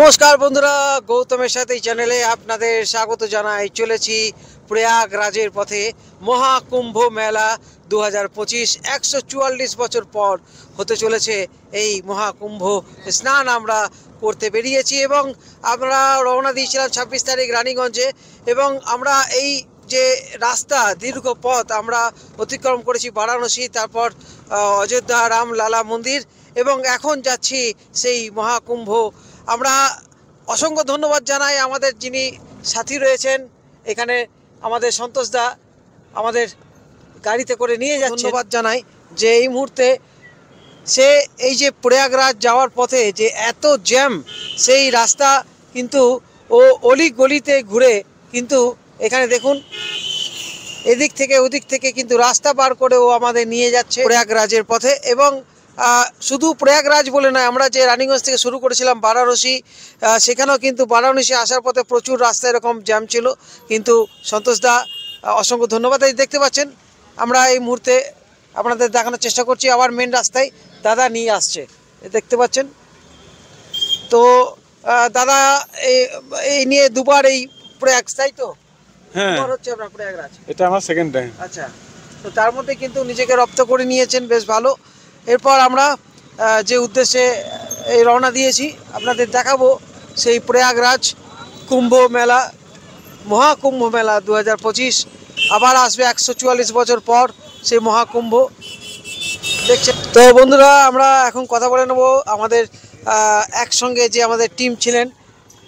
নমস্কার বন্ধুরা, গৌতমের সাথে চ্যানেলে আপনাদের স্বাগত জানাই। চলেছি প্রয়াগরাজের পথে মহাকুম্ভ মেলা 2025। 144 বছর পর হতে চলেছে এই মহাকুম্ভ স্নান। আমরা করতে বেরিয়েছি এবং আমরা রওনা দিয়েছিলাম 26 তারিখ রানীগঞ্জে, এবং আমরা এই যে রাস্তা দীর্ঘ পথ আমরা অতিক্রম করেছি বারাণসী, তারপর অযোধ্যা রামলালা মন্দির, এবং এখন যাচ্ছি সেই মহাকুম্ভ। আমরা অসংখ্য ধন্যবাদ জানাই আমাদের যিনি সাথী রয়েছেন এখানে, আমাদের সন্তোষ দা আমাদের গাড়িতে করে নিয়ে যাচ্ছে। ধন্যবাদ জানাই যে এই মুহূর্তে সে এই যে প্রয়াগরাজ যাওয়ার পথে যে এত জ্যাম, সেই রাস্তা কিন্তু ও অলি গলিতে ঘুরে কিন্তু এখানে দেখুন এদিক থেকে ওদিক থেকে কিন্তু রাস্তা পার করে ও আমাদের নিয়ে যাচ্ছে প্রয়াগরাজের পথে। এবং শুধু প্রয়াগরাজ বলে নয়, আমরা যে রানীগঞ্জ থেকে শুরু করেছিলাম বারাণসী, সেখানেও কিন্তু বারাণসী আসার পথে প্রচুর রাস্তা এরকম জ্যাম ছিল। কিন্তু সন্তোষ দা অসংখ্য ধন্যবাদ। এই দেখতে পাচ্ছেন আমরা এই মুহূর্তে আপনাদের দেখানোর চেষ্টা করছি, আবার মেন রাস্তায় দাদা নিয়ে আসছে, দেখতে পাচ্ছেন। তো দাদা এই নিয়ে দুবার এই প্রয়াগ, তাই তো? হ্যাঁ, হচ্ছে আপনার প্রয়াগরাজ, এটা আমার সেকেন্ড টাইম। আচ্ছা, তো তার মধ্যে কিন্তু নিজেকে রপ্ত করে নিয়েছেন, বেশ ভালো। এরপর আমরা যে উদ্দেশ্যে এই রওনা দিয়েছি আপনাদের দেখাবো সেই প্রয়াগরাজ কুম্ভ মেলা, মহাকুম্ভ মেলা 2025। আবার আসবে 144 বছর পর সেই মহাকুম্ভ দেখছেন। তো বন্ধুরা, আমরা এখন কথা বলে নেব আমাদের একসঙ্গে যে আমাদের টিম ছিলেন,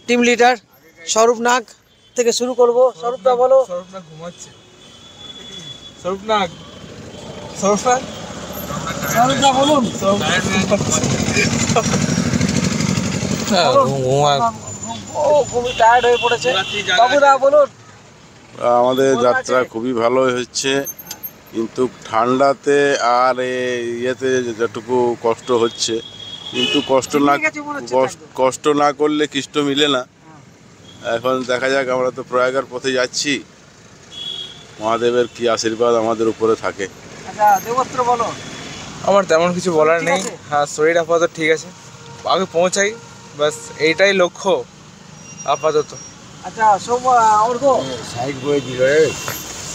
টিম লিডার স্বরূপ নাগ থেকে শুরু করব। স্বরূপদা বলো। স্বরূপ নাগ ঘুমাচ্ছে। স্বরূপ নাগ বলুন। আমাদের যাত্রা খুবই ভালো হচ্ছে, কিন্তু ঠান্ডাতে আর ইয়েতে যেটুকু কষ্ট হচ্ছে, কিন্তু কষ্ট না করলে কৃষ্ট মিলে না। এখন দেখা যাক, আমরা তো প্রয়াগের পথে যাচ্ছি, মহাদেবের কি আশীর্বাদ আমাদের উপরে থাকে। আমার তেমন কিছু বলার নেই। হ্যাঁ, শরীর আপাতত ঠিক আছে, আগে পৌঁছাই, বাস এইটাই লক্ষ্য আপাতত।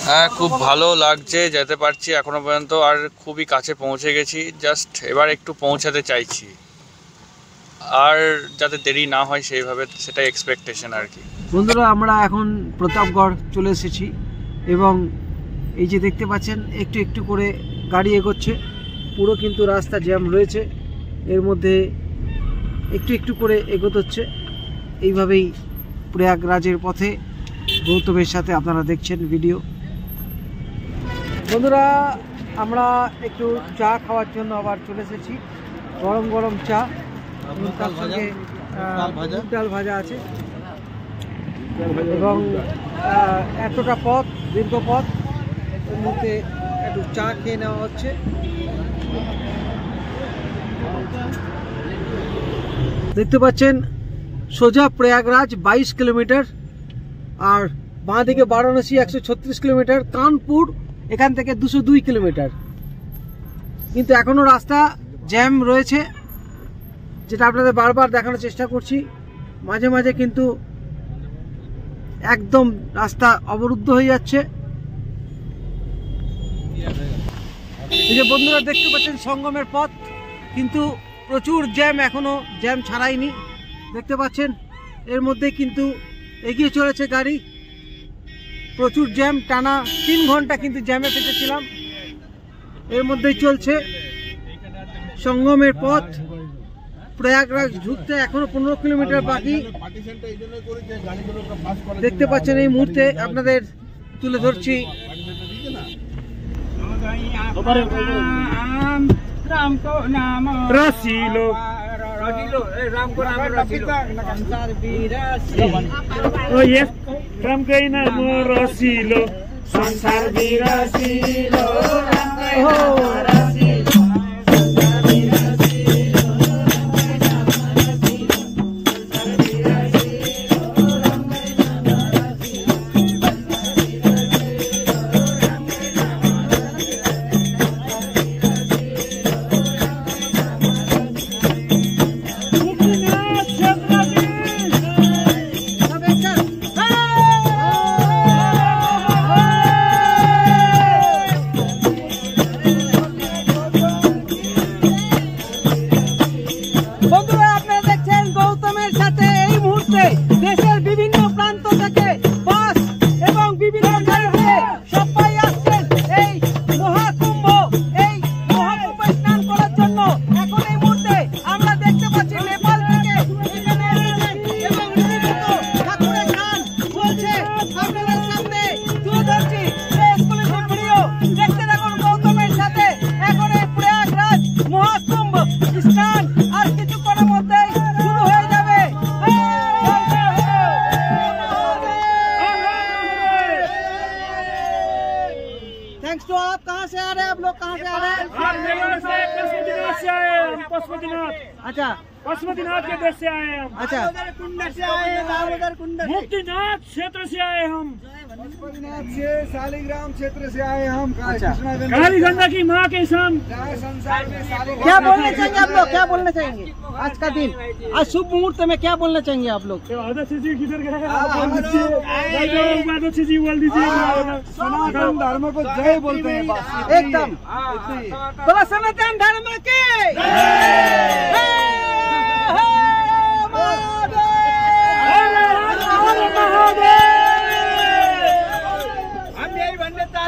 হ্যাঁ, খুব ভালো লাগছে, যেতে পারছি এখনো পর্যন্ত, আর খুবই কাছে পৌঁছে গেছি। জাস্ট এবার একটু পৌঁছাতে চাইছি, আর যাতে দেরি না হয় সেইভাবে, সেটাই এক্সপেকটেশন আর কি। বন্ধুরা, আমরা এখন প্রতাপগড় চলে এসেছি, এবং এই যে দেখতে পাচ্ছেন একটু একটু করে গাড়ি এগোচ্ছে, পুরো কিন্তু রাস্তা জ্যাম রয়েছে, এর মধ্যে একটু একটু করে এগোতে হচ্ছে। এইভাবেই প্রয়াগরাজের পথে গৌতমের সাথে আপনারা দেখছেন ভিডিও। বন্ধুরা, আমরা একটু চা খাওয়ার জন্য আবার চলে এসেছি, গরম গরম চা, তার সঙ্গে ডাল ভাজা আছে, এবং এতটা পথ, দীর্ঘ পথ, এর মধ্যে একটু চা খেয়ে নেওয়া হচ্ছে। দেখতে পাচ্ছেন সোজা প্রয়াগরাজ 22 কিলোমিটার, আর বাঁ দিকে বারাণসী 136 কিলোমিটার, কানপুর এখান থেকে 202 কিলোমিটার। কিন্তু এখনো রাস্তা জ্যাম রয়েছে, যেটা আপনাদের বারবার দেখানোর চেষ্টা করছি। মাঝে মাঝে কিন্তু একদম রাস্তা অবরুদ্ধ হয়ে যাচ্ছে। এই যে বন্ধুরা দেখতে পাচ্ছেন সঙ্গমের পথ, কিন্তু প্রচুর জ্যাম, এখনো জ্যাম ছাড়ায়নি, দেখতে পাচ্ছেন। এর মধ্যে কিন্তু এগিয়ে চলেছে গাড়ি, প্রচুর জ্যাম, টানা 3 ঘন্টা কিন্তু জ্যামে ফেসেছিলাম। এর মধ্যেই চলছে সঙ্গমের পথ। প্রয়াগরাজ ঢুকতে এখনো 15 কিলোমিটার বাকি, দেখতে পাচ্ছেন। এই মুহূর্তে আপনাদের তুলে ধরছি। राम को नाम रसीलो, राम को नाम रसीलो, संसार बिरासी, ओ यस, राम का नाम रसीलो, संसार बिरासीलो, राम का नाम रसीलो, संसार बिरासीलो, राम का नाम रसीलो, संसार बिरासीलो, राम का नाम रसीलो, संसार बिरासीलो। से आ रहे हैं आप लोग? कहाँ से आ रहे हैं? पशुपतिनाथ से आए हैं हम। पशुपतिनाथ, अच्छा पशुपतिनाथ के देश से आए हैं हम। अच्छा, मुक्तिनाथ क्षेत्र से आए हम। पशुपतिनाथ से शालिग्राम क्षेत्र से आए हम। अच्छा। काली गंगा की माँ के सम। संसार में शालिग्राम। क्या बोलना चाहेंगे आप लोग? क्या बोलना चाहेंगे आज का दिन, आज शुभ मुहूर्त में क्या बोलना चाहेंगे आप लोग? अध्यक्ष जी किधर गए? आप बोल दीजिए। उपाध्यक्ष जी बोल दीजिए। सनातन धर्म को जय बोलते हैं बस। एकदम बोला सनातन धर्म के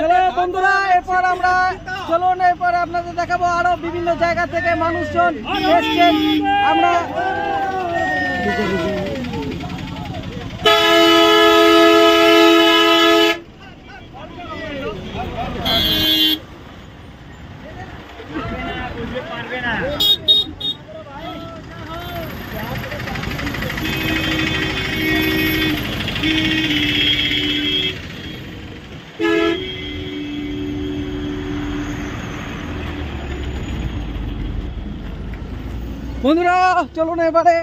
চলো বন্ধুরা, এরপর আমরা চলুন এরপর আপনাদের দেখাবো আরো বিভিন্ন জায়গা থেকে মানুষজন এসছেন। আমরা বন্ধুরা চলুন এবারে